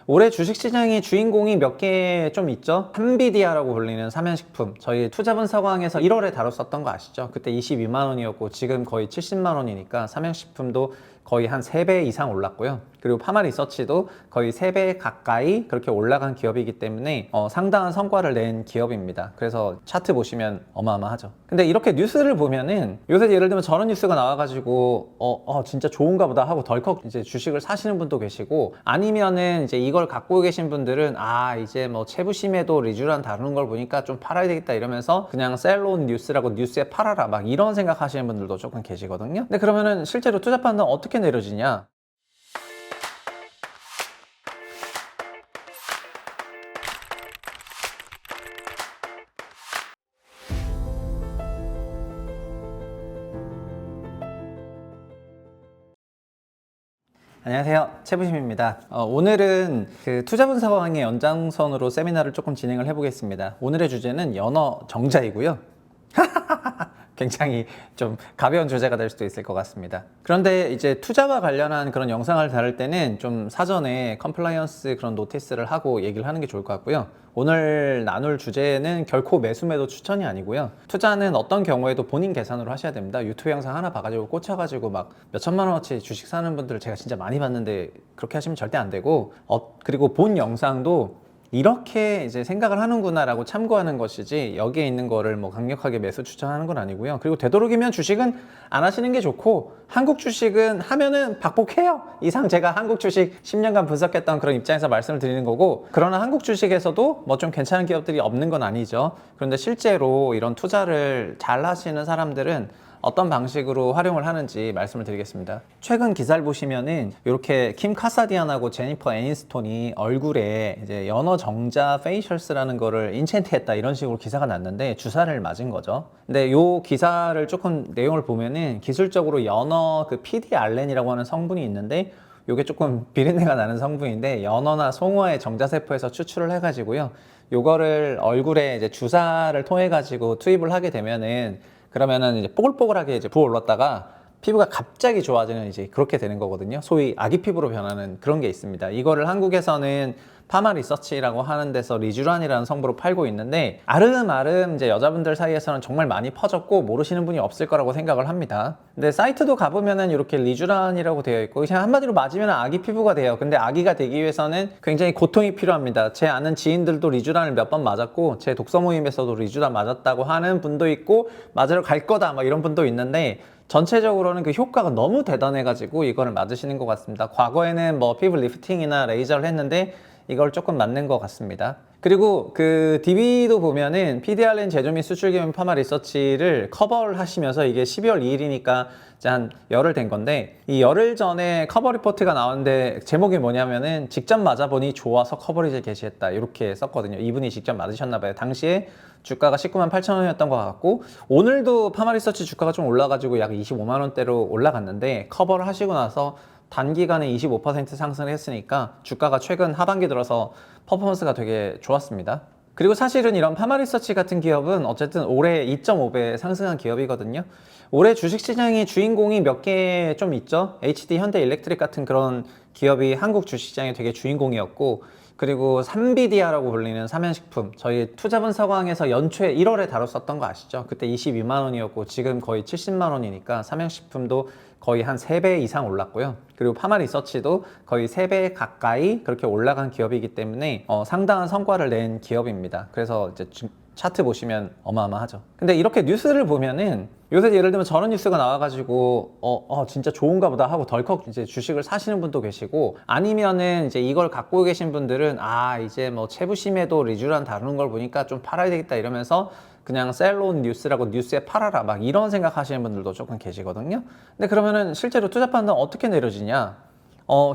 올해 주식시장의 주인공이 몇 개 좀 있죠. 한비디아라고 불리는 삼양식품, 저희 투자분석왕에서 1월에 다뤘었던 거 아시죠? 그때 22만 원이었고 지금 거의 70만 원이니까 삼양식품도 거의 한 3배 이상 올랐고요. 그리고 파마리서치도 거의 3배 가까이 그렇게 올라간 기업이기 때문에 상당한 성과를 낸 기업입니다. 그래서 차트 보시면 어마어마하죠. 근데 이렇게 뉴스를 보면은 요새 예를 들면 저런 뉴스가 나와가지고 진짜 좋은가 보다 하고 덜컥 이제 주식을 사시는 분도 계시고, 아니면은 이제 이걸 갖고 계신 분들은 이제 뭐 채부심에도 리쥬란 다루는 걸 보니까 좀 팔아야 되겠다 이러면서 그냥 셀론 뉴스라고 뉴스에 팔아라 막 이런 생각하시는 분들도 조금 계시거든요. 근데 그러면은 실제로 투자 판단 어떻게 내려지냐? 안녕하세요, 채부심입니다. 오늘은 그 투자분석왕의 연장선으로 세미나를 조금 진행을 해보겠습니다. 오늘의 주제는 연어 정자이고요. 굉장히 좀 가벼운 주제가 될 수도 있을 것 같습니다. 그런데 이제 투자와 관련한 그런 영상을 다룰 때는 좀 사전에 컴플라이언스 그런 노티스를 하고 얘기를 하는 게 좋을 것 같고요. 오늘 나눌 주제는 결코 매수 매도 추천이 아니고요. 투자는 어떤 경우에도 본인 계산으로 하셔야 됩니다. 유튜브 영상 하나 봐가지고 꽂혀가지고 막 몇천만 원어치 주식 사는 분들을 제가 진짜 많이 봤는데 그렇게 하시면 절대 안 되고, 그리고 본 영상도 이렇게 이제 생각을 하는구나 라고 참고하는 것이지 여기에 있는 거를 뭐 강력하게 매수 추천하는 건 아니고요. 그리고 되도록이면 주식은 안 하시는 게 좋고, 한국 주식은 하면은 박복해요. 이상 제가 한국 주식 10년간 분석했던 그런 입장에서 말씀을 드리는 거고, 그러나 한국 주식에서도 뭐 좀 괜찮은 기업들이 없는 건 아니죠. 그런데 실제로 이런 투자를 잘 하시는 사람들은 어떤 방식으로 활용을 하는지 말씀을 드리겠습니다. 최근 기사를 보시면은 이렇게 킴 카사디안하고 제니퍼 애니스톤이 얼굴에 이제 연어 정자 페이셜스라는 거를 인챈트했다 이런 식으로 기사가 났는데 주사를 맞은 거죠. 근데 이 기사를 조금 내용을 보면은 기술적으로 연어 그 PDRN이라고 하는 성분이 있는데, 이게 조금 비린내가 나는 성분인데 연어나 송어의 정자세포에서 추출을 해가지고요. 요거를 얼굴에 이제 주사를 통해 가지고 투입을 하게 되면은, 그러면은 이제 뽀글뽀글하게 이제 부어올랐다가 피부가 갑자기 좋아지는 이제 그렇게 되는 거거든요. 소위 아기 피부로 변하는 그런 게 있습니다. 이거를 한국에서는 파마리서치라고 하는 데서 리쥬란이라는 성분으로 팔고 있는데, 아름아름 이제 여자분들 사이에서는 정말 많이 퍼졌고 모르시는 분이 없을 거라고 생각을 합니다. 근데 사이트도 가보면은 이렇게 리쥬란이라고 되어 있고 그냥 한마디로 맞으면 아기 피부가 돼요. 근데 아기가 되기 위해서는 굉장히 고통이 필요합니다. 제 아는 지인들도 리쥬란을 몇 번 맞았고, 제 독서 모임에서도 리쥬란 맞았다고 하는 분도 있고 맞으러 갈 거다 막 이런 분도 있는데, 전체적으로는 그 효과가 너무 대단해가지고 이거를 맞으시는 것 같습니다. 과거에는 뭐 피부 리프팅이나 레이저를 했는데 이걸 조금 맞는 것 같습니다. 그리고 그 DB도 보면은 PDRN 제조 및 수출 기업 파마 리서치를 커버를 하시면서, 이게 12월 2일이니까 한 열흘 된 건데, 이 열흘 전에 커버 리포트가 나왔는데 제목이 뭐냐면은 직접 맞아보니 좋아서 커버리지를 개시했다 이렇게 썼거든요. 이분이 직접 맞으셨나 봐요. 당시에 주가가 19만 8천 원이었던 것 같고, 오늘도 파마 리서치 주가가 좀 올라가지고 약 25만 원대로 올라갔는데, 커버를 하시고 나서 단기간에 25% 상승을 했으니까 주가가 최근 하반기 들어서 퍼포먼스가 되게 좋았습니다. 그리고 사실은 이런 파마리서치 같은 기업은 어쨌든 올해 2.5배 상승한 기업이거든요. 올해 주식시장의 주인공이 몇 개 좀 있죠. HD 현대일렉트릭 같은 그런 기업이 한국 주식시장의 되게 주인공이었고, 그리고 삼비디아라고 불리는 삼양식품, 저희 투자분석왕에서 연초에 1월에 다뤘었던 거 아시죠? 그때 22만 원이었고 지금 거의 70만 원이니까 삼양식품도 거의 한 3배 이상 올랐고요. 그리고 파마리서치도 거의 3배 가까이 그렇게 올라간 기업이기 때문에 상당한 성과를 낸 기업입니다. 그래서 이제 차트 보시면 어마어마하죠. 근데 이렇게 뉴스를 보면은 요새 예를 들면 저런 뉴스가 나와가지고 진짜 좋은가 보다 하고 덜컥 이제 주식을 사시는 분도 계시고, 아니면은 이제 이걸 갖고 계신 분들은 이제 뭐 채부심에도 리쥬란 다루는 걸 보니까 좀 팔아야 되겠다 이러면서 그냥 셀론 뉴스라고 뉴스에 팔아라 막 이런 생각하시는 분들도 조금 계시거든요. 근데 그러면은 실제로 투자 판단 어떻게 내려지냐?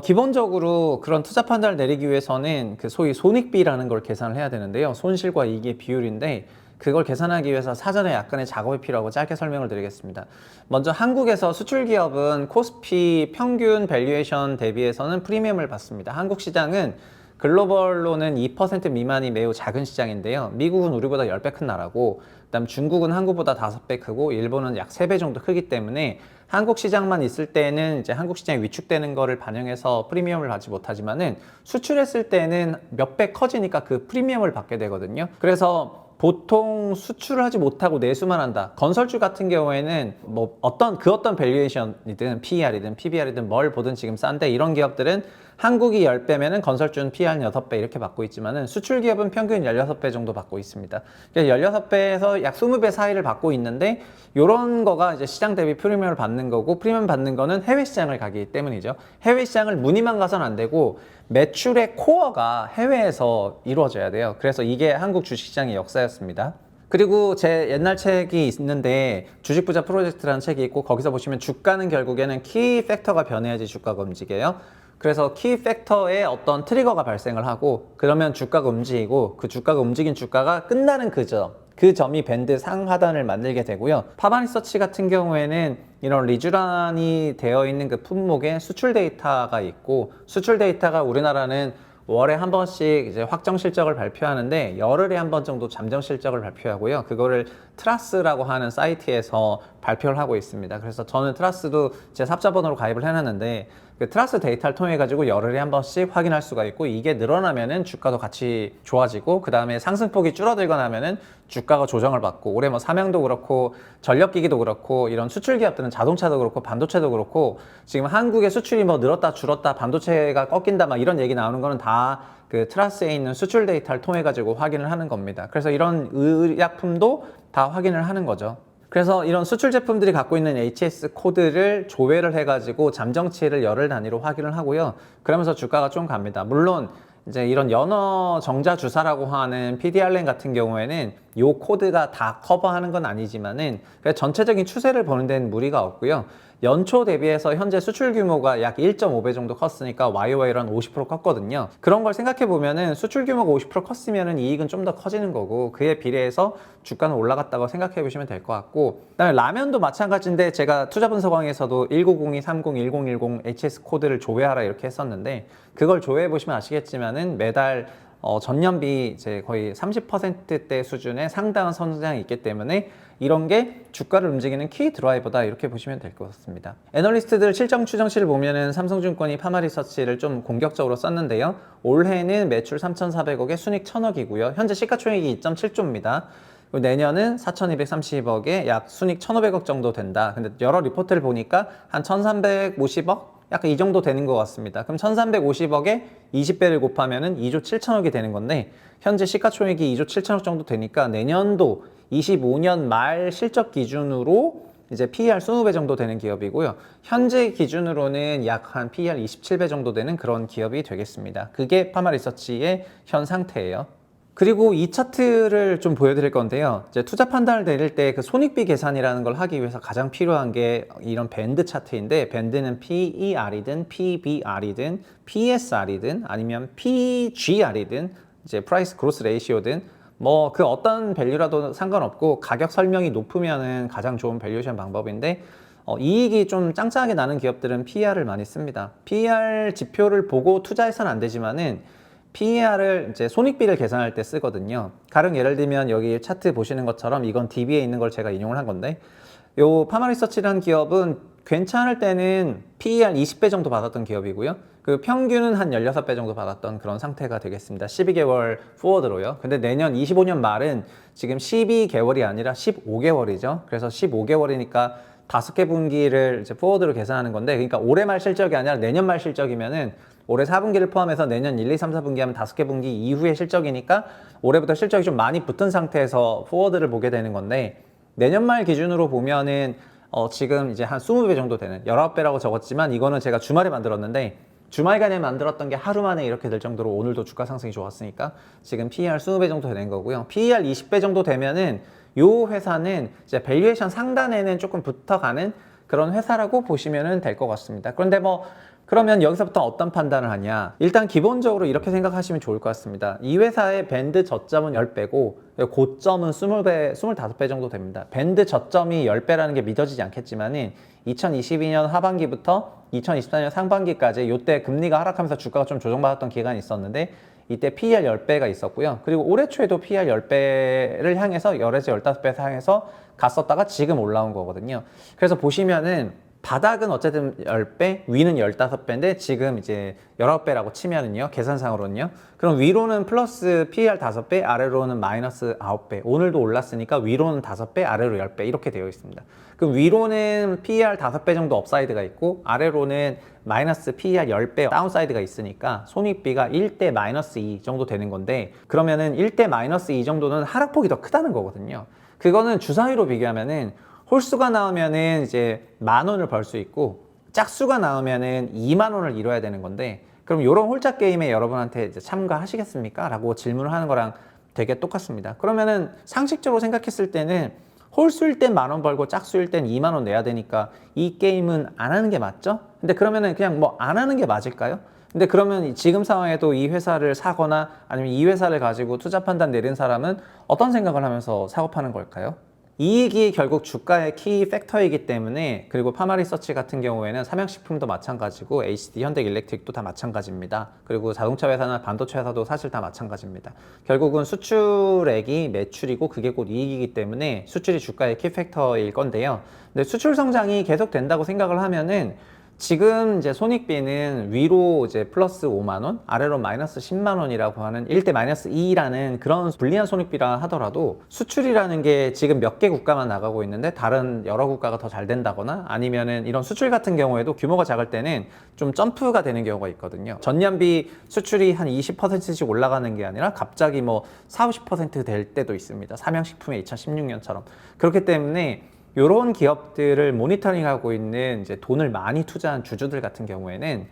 기본적으로 그런 투자 판단을 내리기 위해서는 그 소위 손익비라는 걸 계산을 해야 되는데요. 손실과 이익의 비율인데, 그걸 계산하기 위해서 사전에 약간의 작업이 필요하고 짧게 설명을 드리겠습니다. 먼저 한국에서 수출 기업은 코스피 평균 밸류에이션 대비해서는 프리미엄을 받습니다. 한국 시장은 글로벌로는 2% 미만이 매우 작은 시장인데요. 미국은 우리보다 10배 큰 나라고, 그다음 중국은 한국보다 5배 크고, 일본은 약 3배 정도 크기 때문에 한국 시장만 있을 때는 이제 한국 시장이 위축되는 거를 반영해서 프리미엄을 받지 못하지만은 수출했을 때는 몇 배 커지니까 그 프리미엄을 받게 되거든요. 그래서 보통 수출을 하지 못하고 내수만 한다. 건설주 같은 경우에는 뭐 어떤 밸류에이션이든 PER이든 PBR이든 뭘 보든 지금 싼데, 이런 기업들은 한국이 10배면은 건설주는 PER는 6배 이렇게 받고 있지만은 수출 기업은 평균 16배 정도 받고 있습니다. 그래서 16배에서 약 20배 사이를 받고 있는데, 요런 거가 이제 시장 대비 프리미엄을 받는 거고, 프리미엄 받는 거는 해외 시장을 가기 때문이죠. 해외 시장을 문의만 가서는 안 되고 매출의 코어가 해외에서 이루어져야 돼요. 그래서 이게 한국 주식시장의 역사였습니다. 그리고 제 옛날 책이 있는데, 주식부자 프로젝트라는 책이 있고, 거기서 보시면 주가는 결국에는 키 팩터가 변해야지 주가가 움직여요. 그래서 키 팩터에 어떤 트리거가 발생을 하고, 그러면 주가가 움직이고, 그 주가가 움직인 주가가 끝나는 그 점이 밴드 상하단을 만들게 되고요. 파마리서치 같은 경우에는 이런 리쥬란이 되어 있는 그 품목에 수출 데이터가 있고, 수출 데이터가 우리나라는 월에 한 번씩 이제 확정 실적을 발표하는데, 열흘에 한 번 정도 잠정 실적을 발표하고요. 그거를 트라스라고 하는 사이트에서 발표를 하고 있습니다. 그래서 저는 트라스도 제 삽자본으로 가입을 해놨는데, 그 트라스 데이터를 통해 가지고 열흘에 한 번씩 확인할 수가 있고, 이게 늘어나면은 주가도 같이 좋아지고, 그 다음에 상승폭이 줄어들거나 하면은 주가가 조정을 받고, 올해 뭐 삼양도 그렇고 전력기기도 그렇고 이런 수출 기업들은 자동차도 그렇고 반도체도 그렇고, 지금 한국의 수출이 뭐 늘었다 줄었다 반도체가 꺾인다 막 이런 얘기 나오는 거는 다 그 트라스에 있는 수출 데이터를 통해 가지고 확인을 하는 겁니다. 그래서 이런 의약품도 다 확인을 하는 거죠. 그래서 이런 수출 제품들이 갖고 있는 HS 코드를 조회를 해가지고 잠정치를 열흘 단위로 확인을 하고요. 그러면서 주가가 좀 갑니다. 물론 이제 이런 연어 정자 주사라고 하는 PDR랜 같은 경우에는 이 코드가 다 커버하는 건 아니지만은 전체적인 추세를 보는 데는 무리가 없고요. 연초 대비해서 현재 수출 규모가 약 1.5배 정도 컸으니까 YOY로 한 50% 컸거든요. 그런 걸 생각해 보면은 수출 규모가 50% 컸으면은 이익은 좀 더 커지는 거고, 그에 비례해서 주가는 올라갔다고 생각해 보시면 될 것 같고, 그다음에 라면도 마찬가지인데, 제가 투자 분석왕에서도 1902, 30, 1010 HS 코드를 조회하라 이렇게 했었는데, 그걸 조회해 보시면 아시겠지만은 매달 전년비 이제 거의 30%대 수준의 상당한 성장이 있기 때문에 이런 게 주가를 움직이는 키 드라이버다 이렇게 보시면 될 것 같습니다. 애널리스트들 실적 추정치를 보면은 삼성증권이 파마리서치를 좀 공격적으로 썼는데요. 올해는 매출 3,400억에 순익 1,000억이고요. 현재 시가총액이 2.7조입니다. 내년은 4,230억에 약 순익 1,500억 정도 된다. 근데 여러 리포트를 보니까 한 1,350억? 약간 이 정도 되는 것 같습니다. 그럼 1350억에 20배를 곱하면은 2조 7천억이 되는 건데, 현재 시가총액이 2조 7천억 정도 되니까 내년도 25년 말 실적 기준으로 이제 PER 20배 정도 되는 기업이고요. 현재 기준으로는 약 한 PER 27배 정도 되는 그런 기업이 되겠습니다. 그게 파마리서치의 현 상태예요. 그리고 이 차트를 좀 보여드릴 건데요. 이제 투자 판단을 내릴 때 그 손익비 계산이라는 걸 하기 위해서 가장 필요한 게 이런 밴드 차트인데, 밴드는 PER이든 PBR이든 PSR이든 아니면 PGR이든 이제 프라이스 그로스 레이시오든 뭐 그 어떤 밸류라도 상관없고, 가격 설명이 높으면은 가장 좋은 밸류에이션 방법인데, 이익이 좀 짱짱하게 나는 기업들은 PER을 많이 씁니다. PER 지표를 보고 투자해서는 안 되지만은 PER을 이제 손익비를 계산할 때 쓰거든요. 가령 예를 들면 여기 차트 보시는 것처럼 이건 DB에 있는 걸 제가 인용을 한 건데, 요 파마리서치라는 기업은 괜찮을 때는 PER 20배 정도 받았던 기업이고요. 그 평균은 한 16배 정도 받았던 그런 상태가 되겠습니다. 12개월 포워드로요. 근데 내년 25년 말은 지금 12개월이 아니라 15개월이죠. 그래서 15개월이니까 5개 분기를 이제 포워드로 계산하는 건데, 그러니까 올해 말 실적이 아니라 내년 말 실적이면은 올해 4분기를 포함해서 내년 1, 2, 3, 4분기 하면 5개 분기 이후의 실적이니까 올해부터 실적이 좀 많이 붙은 상태에서 포워드를 보게 되는 건데, 내년 말 기준으로 보면은 지금 이제 한 20배 정도 되는, 19배라고 적었지만 이거는 제가 주말에 만들었는데, 주말간에 만들었던 게 하루 만에 이렇게 될 정도로 오늘도 주가 상승이 좋았으니까 지금 PER 20배 정도 되는 거고요. PER 20배 정도 되면은 요 회사는 이제 밸류에이션 상단에는 조금 붙어가는 그런 회사라고 보시면 될 것 같습니다. 그런데 뭐 그러면 여기서부터 어떤 판단을 하냐? 일단 기본적으로 이렇게 생각하시면 좋을 것 같습니다. 이 회사의 밴드 저점은 10배고 고점은 20배, 25배 정도 됩니다. 밴드 저점이 10배라는 게 믿어지지 않겠지만은 2022년 하반기부터 2024년 상반기까지 이때 금리가 하락하면서 주가가 좀 조정받았던 기간이 있었는데, 이때 PER 10배가 있었고요. 그리고 올해 초에도 PER 10배를 향해서 10에서 15배 향해서 갔었다가 지금 올라온 거거든요. 그래서 보시면은 바닥은 어쨌든 10배, 위는 15배인데 지금 이제 19배라고 치면은요, 계산상으로는요. 그럼 위로는 플러스 PER 5배, 아래로는 마이너스 9배. 오늘도 올랐으니까 위로는 5배, 아래로 10배 이렇게 되어 있습니다. 그럼 위로는 PER 5배 정도 업사이드가 있고 아래로는 마이너스 PER 10배 다운사이드가 있으니까 손익비가 1대 마이너스 2 정도 되는 건데, 그러면은 1대 마이너스 2 정도는 하락폭이 더 크다는 거거든요. 그거는 주사위로 비교하면은 홀수가 나오면은 이제 10,000원을 벌 수 있고 짝수가 나오면은 20,000원을 이뤄야 되는 건데, 그럼 이런 홀짝 게임에 여러분한테 이제 참가하시겠습니까? 라고 질문을 하는 거랑 되게 똑같습니다. 그러면은 상식적으로 생각했을 때는 홀수일 땐 10,000원 벌고 짝수일 땐 20,000원 내야 되니까 이 게임은 안 하는 게 맞죠? 근데 그러면은 그냥 뭐 안 하는 게 맞을까요? 근데 그러면 지금 상황에도 이 회사를 사거나 아니면 이 회사를 가지고 투자 판단 내린 사람은 어떤 생각을 하면서 사고 파는 걸까요? 이익이 결국 주가의 키 팩터이기 때문에, 그리고 파마리서치 같은 경우에는 삼양식품도 마찬가지고 HD, 현대일렉트릭도 다 마찬가지입니다. 그리고 자동차 회사나 반도체 회사도 사실 다 마찬가지입니다. 결국은 수출액이 매출이고 그게 곧 이익이기 때문에 수출이 주가의 키 팩터일 건데요. 근데 수출 성장이 계속 된다고 생각을 하면은 지금 이제 손익비는 위로 이제 플러스 5만원, 아래로 마이너스 10만원이라고 하는 1대 마이너스 2라는 그런 불리한 손익비라 하더라도, 수출이라는 게 지금 몇 개 국가만 나가고 있는데 다른 여러 국가가 더 잘 된다거나 아니면은 이런 수출 같은 경우에도 규모가 작을 때는 좀 점프가 되는 경우가 있거든요. 전년비 수출이 한 20%씩 올라가는 게 아니라 갑자기 뭐 40, 50%될 때도 있습니다. 삼양식품의 2016년처럼. 그렇기 때문에 이런 기업들을 모니터링하고 있는 이제 돈을 많이 투자한 주주들 같은 경우에는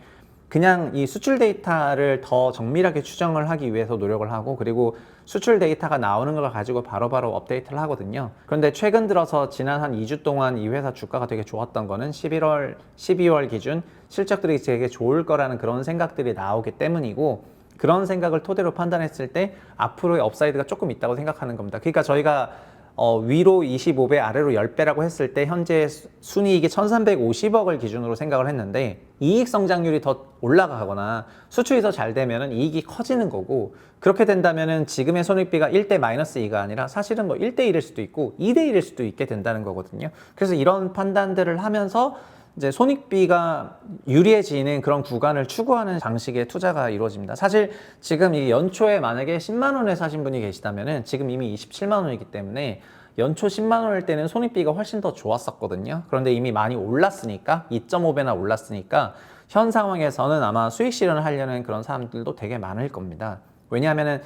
그냥 이 수출 데이터를 더 정밀하게 추정을 하기 위해서 노력을 하고, 그리고 수출 데이터가 나오는 걸 가지고 바로바로 업데이트를 하거든요. 그런데 최근 들어서 지난 한 2주 동안 이 회사 주가가 되게 좋았던 거는 11월, 12월 기준 실적들이 되게 좋을 거라는 그런 생각들이 나오기 때문이고, 그런 생각을 토대로 판단했을 때 앞으로의 업사이드가 조금 있다고 생각하는 겁니다. 그러니까 저희가 위로 25배, 아래로 10배라고 했을 때 현재 순이익이 1,350억을 기준으로 생각을 했는데, 이익 성장률이 더 올라가거나 수출이 더 잘 되면 이익이 커지는 거고, 그렇게 된다면 지금의 손익비가 1대 마이너스 2가 아니라 사실은 뭐 1대 1일 수도 있고 2대 1일 수도 있게 된다는 거거든요. 그래서 이런 판단들을 하면서 이제 손익비가 유리해지는 그런 구간을 추구하는 방식의 투자가 이루어집니다. 사실 지금 이 연초에 만약에 10만 원에 사신 분이 계시다면은 지금 이미 27만 원이기 때문에 연초 10만 원일 때는 손익비가 훨씬 더 좋았었거든요. 그런데 이미 많이 올랐으니까, 2.5배나 올랐으니까 현 상황에서는 아마 수익 실현을 하려는 그런 사람들도 되게 많을 겁니다. 왜냐하면은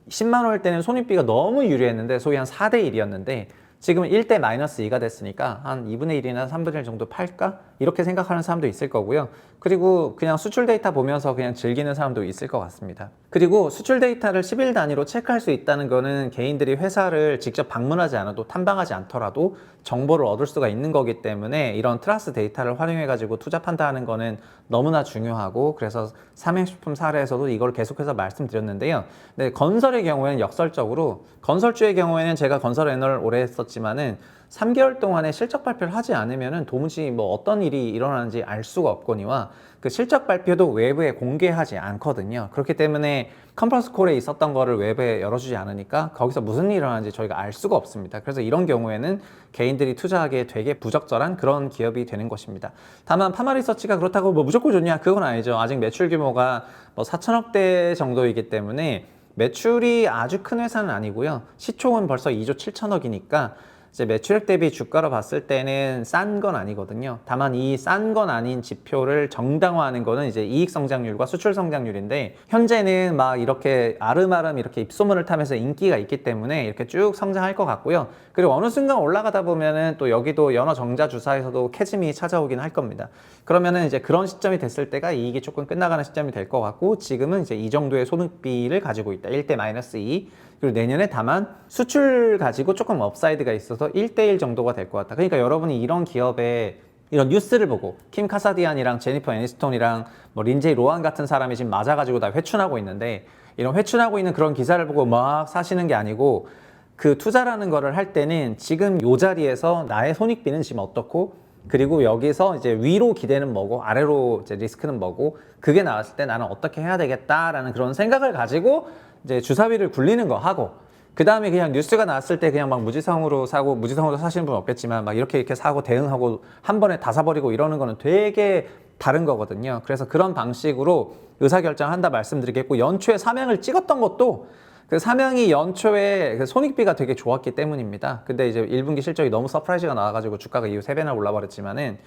10만 원일 때는 손익비가 너무 유리했는데, 소위 한 4대 1이었는데 지금은 1대 마이너스 2가 됐으니까 한 2분의 1이나 3분의 1 정도 팔까? 이렇게 생각하는 사람도 있을 거고요. 그리고 그냥 수출 데이터 보면서 그냥 즐기는 사람도 있을 것 같습니다. 그리고 수출 데이터를 10일 단위로 체크할 수 있다는 거는 개인들이 회사를 직접 방문하지 않아도, 탐방하지 않더라도 정보를 얻을 수가 있는 거기 때문에 이런 트러스트 데이터를 활용해 가지고 투자 판단하는 거는 너무나 중요하고, 그래서 삼양식품 사례에서도 이걸 계속해서 말씀드렸는데요. 네, 건설의 경우에는 역설적으로, 건설주의 경우에는 제가 건설 애널 오래 했었지만은 3개월 동안에 실적 발표를 하지 않으면 도무지 뭐 어떤 일이 일어나는지 알 수가 없거니와, 그 실적 발표도 외부에 공개하지 않거든요. 그렇기 때문에 컨퍼런스 콜에 있었던 거를 외부에 열어주지 않으니까 거기서 무슨 일이 일어나는지 저희가 알 수가 없습니다. 그래서 이런 경우에는 개인들이 투자하기에 되게 부적절한 그런 기업이 되는 것입니다. 다만 파마리서치가 그렇다고 뭐 무조건 좋냐? 그건 아니죠. 아직 매출 규모가 뭐 4천억대 정도이기 때문에 매출이 아주 큰 회사는 아니고요. 시총은 벌써 2조 7천억이니까 이제 매출액 대비 주가로 봤을 때는 싼 건 아니거든요. 다만 이 싼 건 아닌 지표를 정당화하는 거는 이제 이익 성장률과 수출 성장률인데, 현재는 막 이렇게 아름아름 이렇게 입소문을 타면서 인기가 있기 때문에 이렇게 쭉 성장할 것 같고요. 그리고 어느 순간 올라가다 보면은 또 여기도 연어 정자 주사에서도 캐즘이 찾아오긴 할 겁니다. 그러면은 이제 그런 시점이 됐을 때가 이익이 조금 끝나가는 시점이 될 것 같고, 지금은 이제 이 정도의 손익비를 가지고 있다. 1대 마이너스 2. 그리고 내년에 다만 수출 가지고 조금 업사이드가 있어서 1대1 정도가 될 것 같다. 그러니까 여러분이 이런 기업에 이런 뉴스를 보고 킴 카사디안이랑 제니퍼 애니스톤이랑 뭐 린제이 로한 같은 사람이 지금 맞아가지고 다 회춘하고 있는데, 이런 회춘하고 있는 그런 기사를 보고 막 사시는 게 아니고, 그 투자라는 거를 할 때는 지금 요 자리에서 나의 손익비는 지금 어떻고 그리고 여기서 이제 위로 기대는 뭐고 아래로 이제 리스크는 뭐고 그게 나왔을 때 나는 어떻게 해야 되겠다라는 그런 생각을 가지고 이제 주사위를 굴리는 거 하고 그 다음에 그냥 뉴스가 나왔을 때 그냥 막 무지성으로 사고 무지성으로 사시는 분 없겠지만 막 이렇게 사고 대응하고 한 번에 다 사버리고 이러는 거는 되게 다른 거거든요. 그래서 그런 방식으로 의사결정한다 말씀드리겠고 연초에 사명을 찍었던 것도 그 사명이 연초에 그 손익비가 되게 좋았기 때문입니다. 근데 이제 1분기 실적이 너무 서프라이즈가 나와가지고 주가가 이후 3배나 올라버렸지만은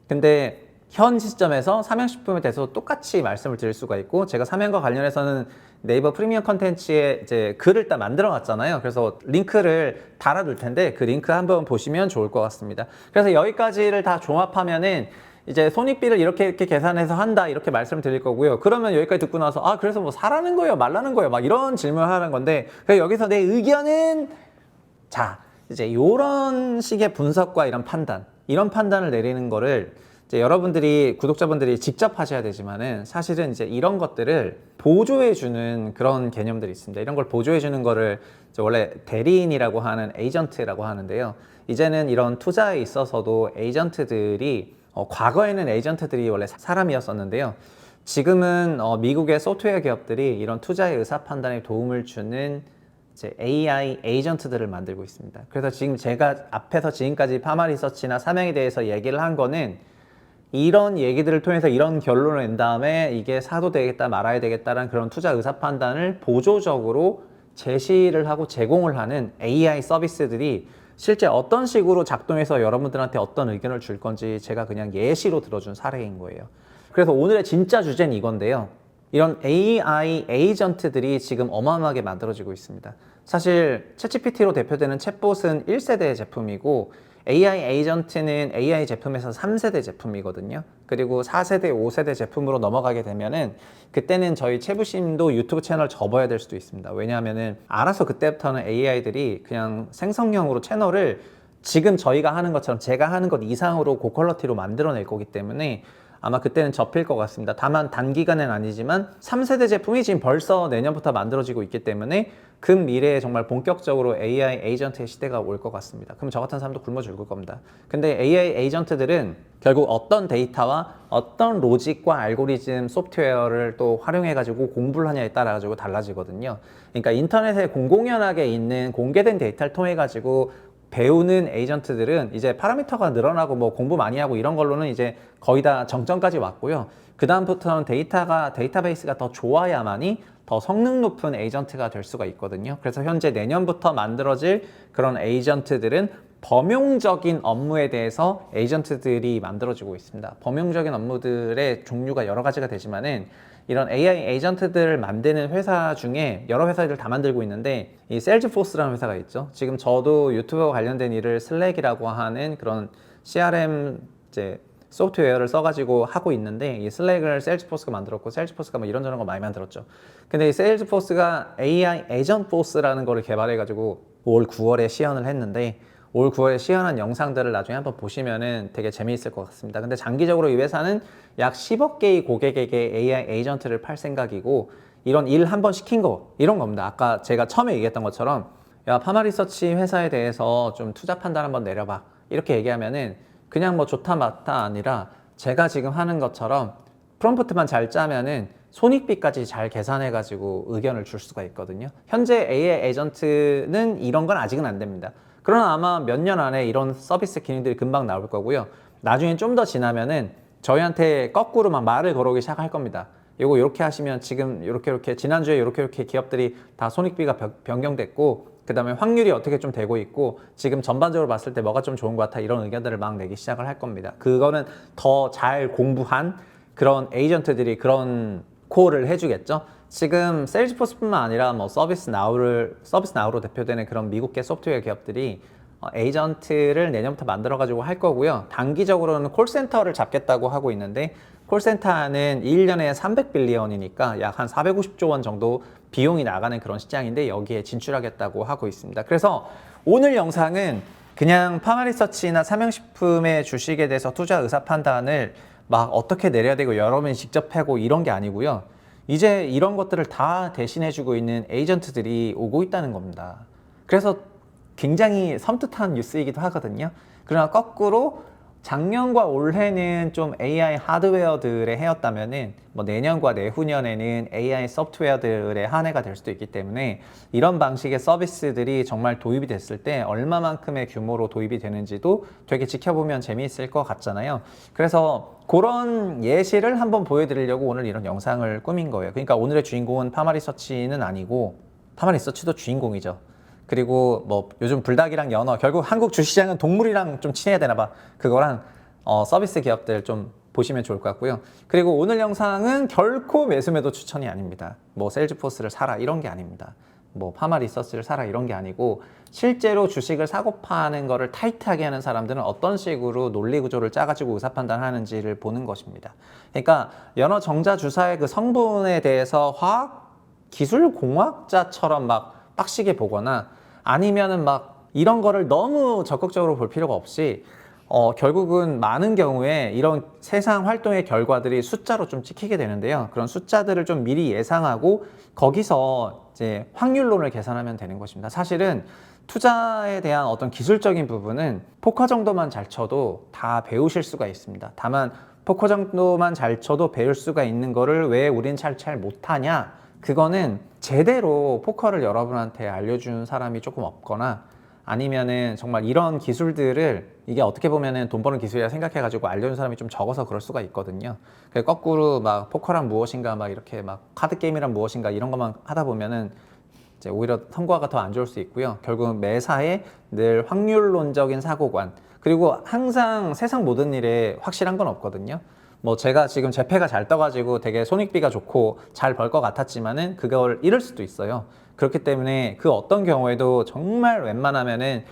근데 현 시점에서 사명식품에 대해서 똑같이 말씀을 드릴 수가 있고 제가 사명과 관련해서는 네이버 프리미엄 컨텐츠에 이제 글을 딱 만들어 놨잖아요. 그래서 링크를 달아둘 텐데 그 링크 한번 보시면 좋을 것 같습니다. 그래서 여기까지를 다 종합하면은 이제 손익비를 이렇게 계산해서 한다 이렇게 말씀을 드릴 거고요. 그러면 여기까지 듣고 나서 아 그래서 뭐 사라는 거예요 말라는 거예요 막 이런 질문을 하는 건데 여기서 내 의견은 자 이제 이런 식의 분석과 이런 판단을 내리는 거를 이제 여러분들이 구독자분들이 직접 하셔야 되지만은 사실은 이제 이런 것들을 보조해 주는 그런 개념들이 있습니다. 이런 걸 보조해 주는 거를 원래 대리인이라고 하는 에이전트라고 하는데요. 이제는 이런 투자에 있어서도 에이전트들이 과거에는 에이전트들이 원래 사람이었었는데요. 지금은 미국의 소프트웨어 기업들이 이런 투자의 의사 판단에 도움을 주는 이제 AI 에이전트들을 만들고 있습니다. 그래서 지금 제가 앞에서 지금까지 파마리서치나 사명에 대해서 얘기를 한 거는 이런 얘기들을 통해서 이런 결론을 낸 다음에 이게 사도 되겠다 말아야 되겠다라는 그런 투자 의사 판단을 보조적으로 제시를 하고 제공을 하는 AI 서비스들이 실제 어떤 식으로 작동해서 여러분들한테 어떤 의견을 줄 건지 제가 그냥 예시로 들어준 사례인 거예요. 그래서 오늘의 진짜 주제는 이건데요. 이런 AI 에이전트들이 지금 어마어마하게 만들어지고 있습니다. 사실 챗GPT로 대표되는 챗봇은 1세대 제품이고 AI 에이전트는 AI 제품에서 3세대 제품이거든요. 그리고 4세대, 5세대 제품으로 넘어가게 되면은 그때는 저희 채부심도 유튜브 채널 접어야 될 수도 있습니다. 왜냐하면은 알아서 그때부터는 AI들이 그냥 생성형으로 채널을 지금 저희가 하는 것처럼 제가 하는 것 이상으로 고퀄러티로 만들어낼 거기 때문에 아마 그때는 접힐 것 같습니다. 다만 단기간은 아니지만 3세대 제품이 지금 벌써 내년부터 만들어지고 있기 때문에 금 미래에 정말 본격적으로 AI 에이전트의 시대가 올 것 같습니다. 그럼 저 같은 사람도 굶어 죽을 겁니다. 근데 AI 에이전트들은 결국 어떤 데이터와 어떤 로직과 알고리즘 소프트웨어를 또 활용해가지고 공부를 하냐에 따라가지고 달라지거든요. 그러니까 인터넷에 공공연하게 있는 공개된 데이터를 통해가지고 배우는 에이전트들은 이제 파라미터가 늘어나고 뭐 공부 많이 하고 이런 걸로는 이제 거의 다 정점까지 왔고요. 그 다음부터는 데이터베이스가 더 좋아야만이 더 성능 높은 에이전트가 될 수가 있거든요. 그래서 현재 내년부터 만들어질 그런 에이전트들은 범용적인 업무에 대해서 에이전트들이 만들어지고 있습니다. 범용적인 업무들의 종류가 여러 가지가 되지만은 이런 AI 에이전트들을 만드는 회사 중에 여러 회사들 다 만들고 있는데 이 셀즈포스라는 회사가 있죠. 지금 저도 유튜브와 관련된 일을 슬랙이라고 하는 그런 CRM 이제 소프트웨어를 써가지고 하고 있는데 이 슬랙을 셀즈포스가 만들었고 셀즈포스가 뭐 이런저런 거 많이 만들었죠. 근데 이 셀즈포스가 AI 에이전포스라는 거를 개발해가지고 올 9월에 시연을 했는데 올 9월에 시연한 영상들을 나중에 한번 보시면은 되게 재미있을 것 같습니다. 근데 장기적으로 이 회사는 약 10억 개의 고객에게 AI 에이전트를 팔 생각이고 이런 일 한 번 시킨 거 이런 겁니다. 아까 제가 처음에 얘기했던 것처럼 야 파마리서치 회사에 대해서 좀 투자 판단 한번 내려봐 이렇게 얘기하면은 그냥 뭐 좋다 맞다 아니라 제가 지금 하는 것처럼 프롬프트만 잘 짜면은 손익비까지 잘 계산해가지고 의견을 줄 수가 있거든요. 현재 AI 에이전트는 이런 건 아직은 안 됩니다. 그러나 아마 몇 년 안에 이런 서비스 기능들이 금방 나올 거고요. 나중에 좀 더 지나면은 저희한테 거꾸로 막 말을 걸어오기 시작할 겁니다. 이거 이렇게 하시면 지금 이렇게 지난주에 이렇게 기업들이 다 손익비가 변경됐고 그 다음에 확률이 어떻게 좀 되고 있고 지금 전반적으로 봤을 때 뭐가 좀 좋은 것 같아 이런 의견들을 막 내기 시작을 할 겁니다. 그거는 더 잘 공부한 그런 에이전트들이 그런 콜을 해주겠죠. 지금 세일즈포스뿐만 아니라 뭐 서비스나우로 대표되는 그런 미국계 소프트웨어 기업들이 에이전트를 내년부터 만들어 가지고 할 거고요. 단기적으로는 콜센터를 잡겠다고 하고 있는데 콜센터는 1년에 300빌리언이니까 약 한 450조 원 정도 비용이 나가는 그런 시장인데 여기에 진출하겠다고 하고 있습니다. 그래서 오늘 영상은 그냥 파마리서치나 삼양식품의 주식에 대해서 투자 의사 판단을 막 어떻게 내려야 되고 여러분이 직접 하고 이런 게 아니고요. 이제 이런 것들을 다 대신해주고 있는 에이전트들이 오고 있다는 겁니다. 그래서 굉장히 섬뜩한 뉴스이기도 하거든요. 그러나 거꾸로 작년과 올해는 좀 AI 하드웨어들의 해였다면은 뭐 내년과 내후년에는 AI 소프트웨어들의 한 해가 될 수도 있기 때문에 이런 방식의 서비스들이 정말 도입이 됐을 때 얼마만큼의 규모로 도입이 되는지도 되게 지켜보면 재미있을 것 같잖아요. 그래서 그런 예시를 한번 보여드리려고 오늘 이런 영상을 꾸민 거예요. 그러니까 오늘의 주인공은 파마리서치는 아니고, 파마리서치도 주인공이죠. 그리고 뭐 요즘 불닭이랑 연어, 결국 한국 주식시장은 동물이랑 좀 친해야 되나 봐. 그거랑 서비스 기업들 좀 보시면 좋을 것 같고요. 그리고 오늘 영상은 결코 매수매도 추천이 아닙니다. 뭐 셀즈포스를 사라 이런 게 아닙니다. 뭐 파마리서치를 사라 이런 게 아니고, 실제로 주식을 사고 파는 거를 타이트하게 하는 사람들은 어떤 식으로 논리 구조를 짜가지고 의사 판단하는지를 보는 것입니다. 그러니까 연어 정자 주사의 그 성분에 대해서 화학 기술 공학자처럼 막 빡시게 보거나, 아니면은 막 이런 거를 너무 적극적으로 볼 필요가 없이 결국은 많은 경우에 이런 세상 활동의 결과들이 숫자로 좀 찍히게 되는데요. 그런 숫자들을 좀 미리 예상하고 거기서 이제 확률론을 계산하면 되는 것입니다. 사실은 투자에 대한 어떤 기술적인 부분은 포커 정도만 잘 쳐도 다 배우실 수가 있습니다. 다만 포커 정도만 잘 쳐도 배울 수가 있는 거를 왜 우린 잘 못하냐? 그거는 제대로 포커를 여러분한테 알려준 사람이 조금 없거나, 아니면은 정말 이런 기술들을, 이게 어떻게 보면은 돈 버는 기술이라 생각해가지고 알려준 사람이 좀 적어서 그럴 수가 있거든요. 거꾸로 막 포커란 무엇인가, 막 이렇게 막 카드 게임이란 무엇인가 이런 것만 하다 보면은 이제 오히려 성과가 더 안 좋을 수 있고요. 결국은 매사에 늘 확률론적인 사고관, 그리고 항상 세상 모든 일에 확실한 건 없거든요. 뭐 제가 지금 재패가 잘 떠가지고 되게 손익비가 좋고 잘 벌 것 같았지만은 그걸 잃을 수도 있어요. 그렇기 때문에 그 어떤 경우에도 정말 웬만하면은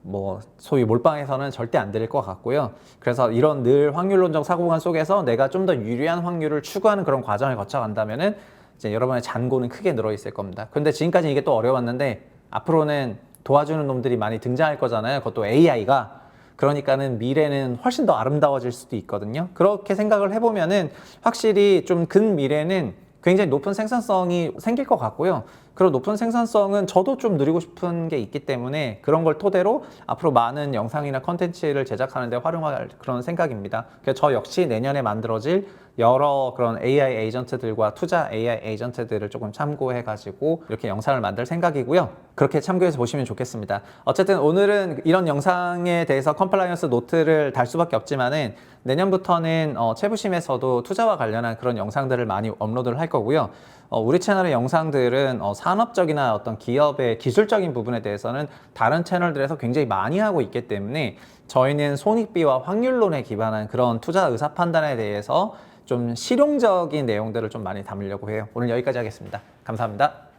뭐 소위 몰빵해서는 절대 안 드릴 것 같고요. 그래서 이런 늘 확률론적 사고관 속에서 내가 좀 더 유리한 확률을 추구하는 그런 과정을 거쳐간다면은 이제 여러분의 잔고는 크게 늘어 있을 겁니다. 근데 지금까지 이게 또 어려웠는데 앞으로는 도와주는 놈들이 많이 등장할 거잖아요. 그것도 AI가. 그러니까는 미래는 훨씬 더 아름다워질 수도 있거든요. 그렇게 생각을 해보면은 확실히 좀 근미래는 굉장히 높은 생산성이 생길 것 같고요. 그런 높은 생산성은 저도 좀 누리고 싶은 게 있기 때문에 그런 걸 토대로 앞으로 많은 영상이나 컨텐츠를 제작하는 데 활용할 그런 생각입니다. 그래서 저 역시 내년에 만들어질 여러 그런 AI 에이전트들과 투자 AI 에이전트들을 조금 참고해 가지고 이렇게 영상을 만들 생각이고요. 그렇게 참고해서 보시면 좋겠습니다. 어쨌든 오늘은 이런 영상에 대해서 컴플라이언스 노트를 달 수밖에 없지만은 내년부터는 채부심에서도 투자와 관련한 그런 영상들을 많이 업로드를 할 거고요. 우리 채널의 영상들은 산업적이나 어떤 기업의 기술적인 부분에 대해서는 다른 채널들에서 굉장히 많이 하고 있기 때문에 저희는 손익비와 확률론에 기반한 그런 투자 의사 판단에 대해서 좀 실용적인 내용들을 좀 많이 담으려고 해요. 오늘 여기까지 하겠습니다. 감사합니다.